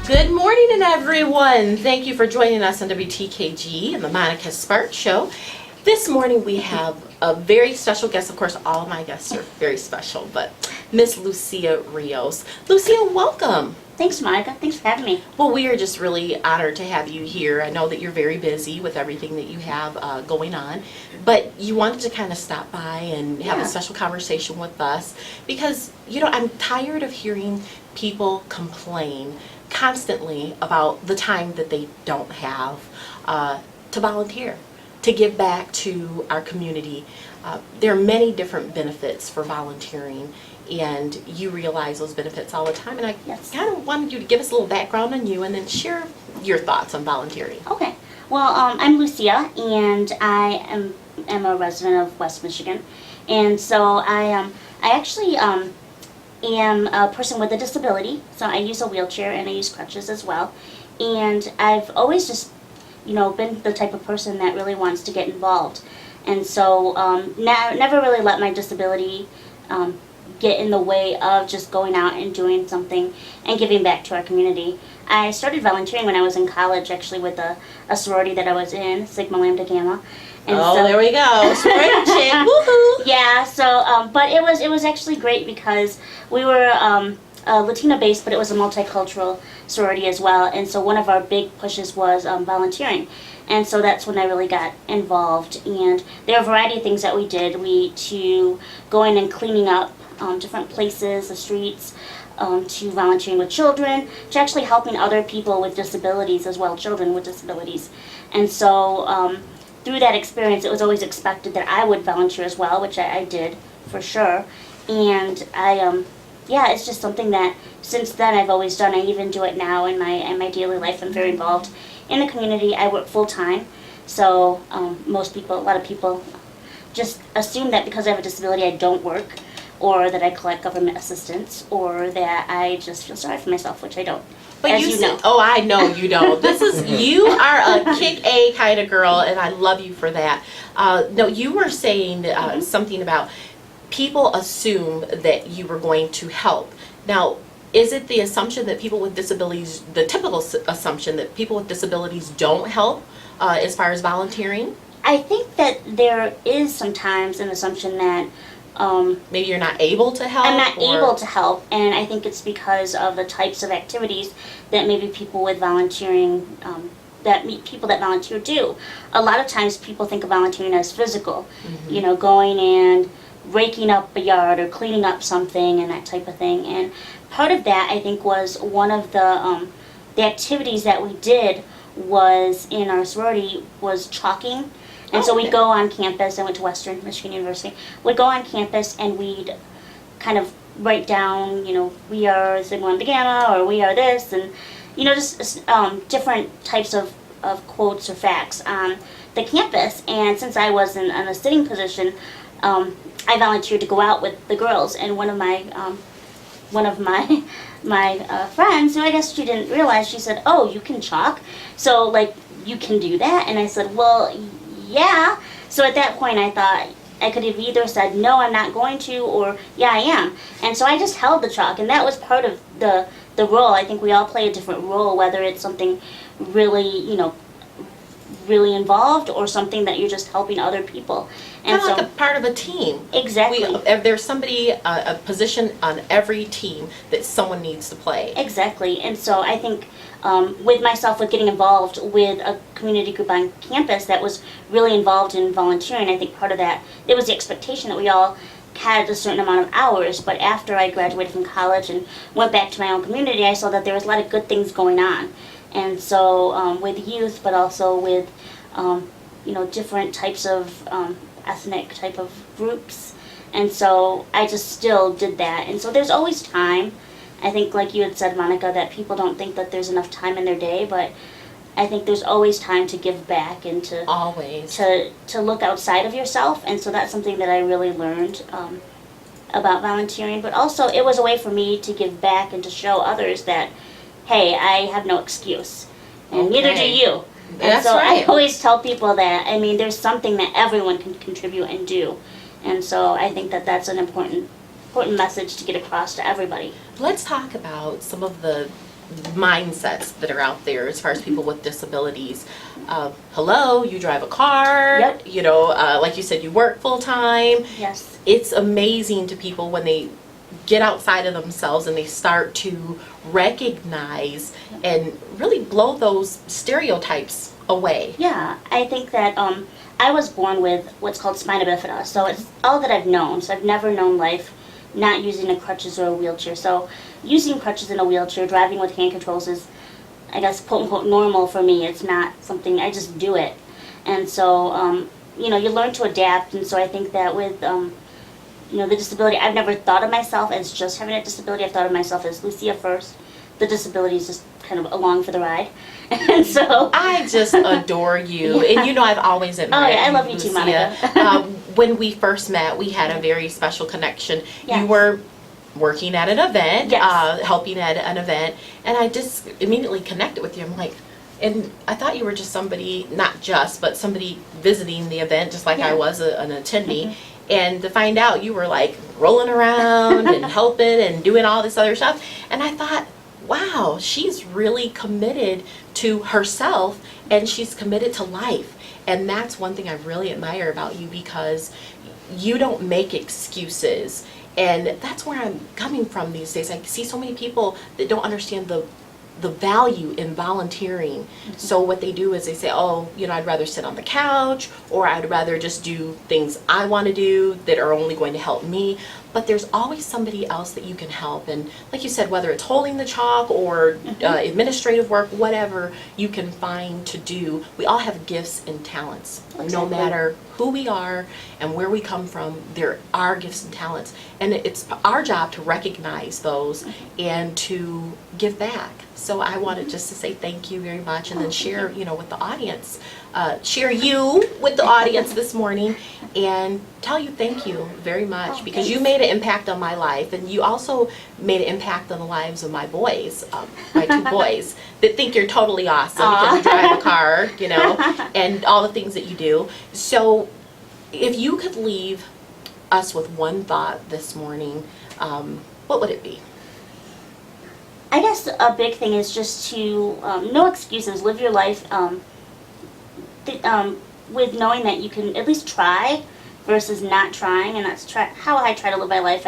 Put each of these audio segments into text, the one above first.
Good morning, everyone. Thank you for joining us on WTKG and the Monica Sparks Show. This morning we have a very special guest. Of course, all of my guests are very special, but Miss Lucia Rios. Lucia, welcome. Thanks, Monica. Thanks for having me. Well, we are just really honored to have you here. I know that you're very busy with everything that you have going on, but you wanted to kind of stop by and have a special conversation with us because, you know, I'm tired of hearing people complain constantly about the time that they don't have to volunteer, to give back to our community. There are many different benefits for volunteering, and you realize those benefits all the time. And I kind of wanted you to give us a little background on you and then share your thoughts on volunteering. Okay. Well, I'm Lucia, and I am a resident of West Michigan. And so I actually am a person with a disability. So I use a wheelchair and I use crutches as well. And I've always just, you know, been the type of person that really wants to get involved. And so never really let my disability get in the way of just going out and doing something and giving back to our community. I started volunteering when I was in college, actually, with a sorority that I was in, Sigma Lambda Gamma. And so, there we go, sorority chick, woohoo! Yeah, so, but it was actually great because we were Latina-based, but it was a multicultural sorority as well, and so one of our big pushes was volunteering. And so that's when I really got involved, and there are a variety of things that we did. To go in and cleaning up different places, the streets, to volunteering with children, to actually helping other people with disabilities as well, children with disabilities. And so through that experience, it was always expected that I would volunteer as well, which I did for sure. And it's just something that since then I've always done. I even do it now in my daily life. I'm very involved in the community. I work full time, so a lot of people just assume that because I have a disability I don't work, or that I collect government assistance, or that I just feel sorry for myself, which I don't. But you know. Oh, I know you don't. You are a kick A kind of girl, and I love you for that. No, you were saying something about people assume that you were going to help. Now, is it the assumption that people with disabilities, the typical assumption that people with disabilities don't help as far as volunteering? I think that there is sometimes an assumption that maybe you're not able to help? I'm not able to help, and I think it's because of the types of activities that maybe people with volunteering, people that volunteer do. A lot of times people think of volunteering as physical, you know, going and raking up a yard or cleaning up something and that type of thing. And part of that, I think, was one of the activities that we did was in our sorority was chalking. And so we'd go on campus. I went to Western Michigan University. We'd go on campus and we'd kind of write down, you know, we are Sigma Lambda Gamma, or we are this, and, you know, just different types of quotes or facts on the campus. And since I was in a sitting position, I volunteered to go out with the girls. And one of my friends, who I guess she didn't realize, she said, "Oh, you can chalk? So, like, you can do that?" And I said, "Well, yeah." So at that point I thought I could have either said, "No, I'm not going to," or "Yeah, I am." And so I just held the chalk, and that was part of the role. I think we all play a different role, whether it's something really, you know, really involved or something that you're just helping other people. And kind of like a part of a team. Exactly. There's somebody, a position on every team that someone needs to play. Exactly. And so I think with myself, with getting involved with a community group on campus that was really involved in volunteering, I think part of that, it was the expectation that we all had a certain amount of hours. But after I graduated from college and went back to my own community, I saw that there was a lot of good things going on. And so with youth, but also with you know, different types of ethnic type of groups. And so I just still did that. And so there's always time. I think, like you had said, Monica, that people don't think that there's enough time in their day, but I think there's always time to give back and to always to look outside of yourself. And so that's something that I really learned about volunteering. But also it was a way for me to give back and to show others that, hey, I have no excuse, and neither do you. And so right. I always tell people that, I mean, there's something that everyone can contribute and do. And so I think that that's an important important message to get across to everybody. Let's talk about some of the mindsets that are out there as far as people with disabilities. Hello, you drive a car, Yep. you know, like you said, you work full time. Yes. It's amazing to people when they get outside of themselves and they start to recognize and really blow those stereotypes away. Yeah, I think that I was born with what's called spina bifida, so it's all that I've known. So I've never known life not using a crutches or a wheelchair. So using crutches in a wheelchair, driving with hand controls is, I guess, quote unquote, normal for me. It's not something, I just do it. And so, you know, you learn to adapt. And so I think that with, you know, the disability, I've never thought of myself as just having a disability. I've thought of myself as Lucia first. The disability is just kind of along for the ride. And so I just adore you, Yeah. and you know I've always admired I love you too, Lucia. Monica. When we first met, we had a very special connection. Yes. You were working at an event, Yes. helping at an event, and I just immediately connected with you. I'm like, and I thought you were just somebody, not just, but somebody visiting the event, just like I Yeah. was an attendee. And to find out you were like rolling around and helping and doing all this other stuff, and I thought, wow, she's really committed to herself and she's committed to life. And that's one thing I really admire about you, because you don't make excuses. And that's where I'm coming from these days. I see so many people that don't understand the value in volunteering. So what they do is they say, oh, you know, I'd rather sit on the couch, or I'd rather just do things I want to do that are only going to help me. But there's always somebody else that you can help. And like you said, whether it's holding the chalk or administrative work, whatever you can find to do, we all have gifts and talents. No Exactly. matter who we are and where we come from, there are gifts and talents. And it's our job to recognize those and to give back. So I wanted just to say thank you very much, and then share, you know, with the audience, share you with the audience this morning, and tell you thank you very much, because you made an impact on my life, and you also made an impact on the lives of my boys, my two boys, that think you're totally awesome because you drive a car, you know, and all the things that you do. So if you could leave us with one thought this morning, what would it be? I guess a big thing is just to, no excuses, live your life with knowing that you can at least try versus not trying, and that's how I try to live my life.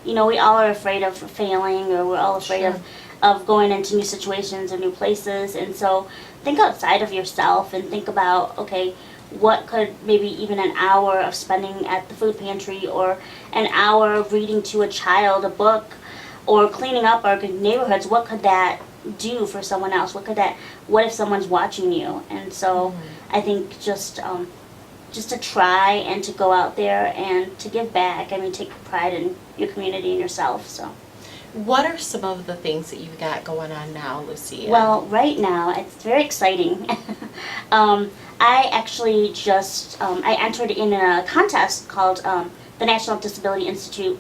You know, we all are afraid of failing, or we're all afraid of going into new situations or new places, and so think outside of yourself and think about, okay, what could maybe even an hour of spending at the food pantry, or an hour of reading to a child a book, or cleaning up our neighborhoods, what could that do for someone else? What if someone's watching you? And so I think just to try and to go out there and to give back. I mean, take pride in your community and yourself. So. What are some of the things that you've got going on now, Lucia? Well, right now it's very exciting. I actually just I entered in a contest called the National Disability Institute.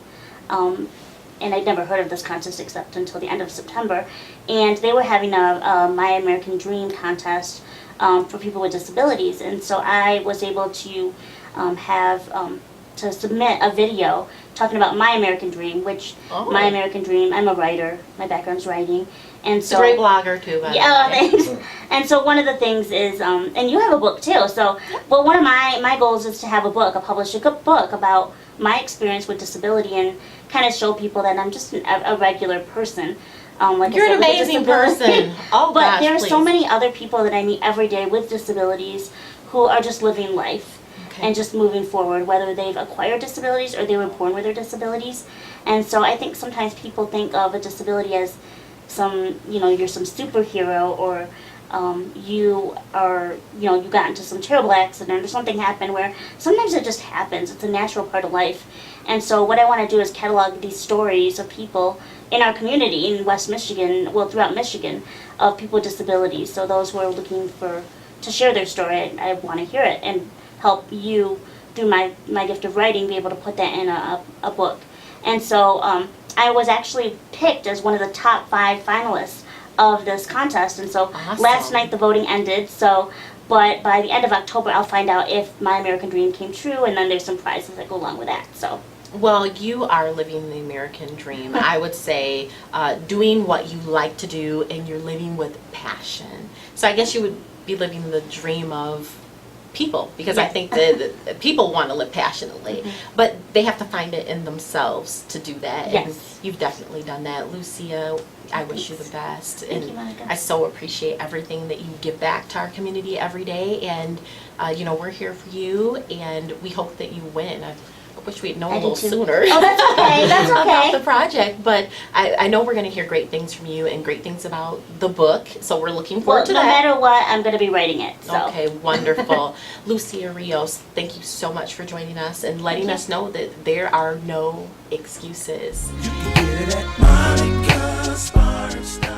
And I'd never heard of this contest except until the end of September. And they were having a My American Dream contest for people with disabilities. And so I was able to to submit a video talking about my American dream, which my American dream, I'm a writer, my background's writing. And so, a great blogger too, by the yeah, way. thanks. And so one of the things is, and you have a book too, so, well, one of my goals is to have a published book about my experience with disability, and kind of show people that I'm just a regular person. Like You're I said, an with a amazing disability. person. Oh, But gosh, there are so please. many other people that I meet every day with disabilities who are just living life. Okay. And just moving forward, whether they've acquired disabilities or they were born with their disabilities. And so I think sometimes people think of a disability as you're some superhero, or you are, you got into some terrible accident or something happened, where sometimes it just happens. It's a natural part of life. And so what I want to do is catalog these stories of people in our community in West Michigan, well, throughout Michigan, of people with disabilities. So those who are looking to share their story, I want to hear it and help you, through my gift of writing, be able to put that in a book. And so I was actually picked as one of the top 5 finalists of this contest. And so Awesome. Last night the voting ended, but by the end of October I'll find out if my American dream came true, and then there's some prizes that go along with that. So Well, you are living the American dream. I would say doing what you like to do and you're living with passion. So I guess you would be living the dream of people, because I Yes. think that people want to live passionately, but they have to find it in themselves to do that. Yes. And you've definitely done that. Lucia, I wish you the best. Thank and you, Monica. I so appreciate everything that you give back to our community every day. And, we're here for you, and we hope that you win. I wish we had known I a do little too. sooner. Oh, that's okay. That's About the okay. project, but I know we're going to hear great things from you and great things about the book, so we're looking Well, forward to no that. matter what, I'm going to be writing it. So. Okay, wonderful. Lucia Rios, thank you so much for joining us and letting Thank us know that there are no excuses. Get it at Monica's Smart Style.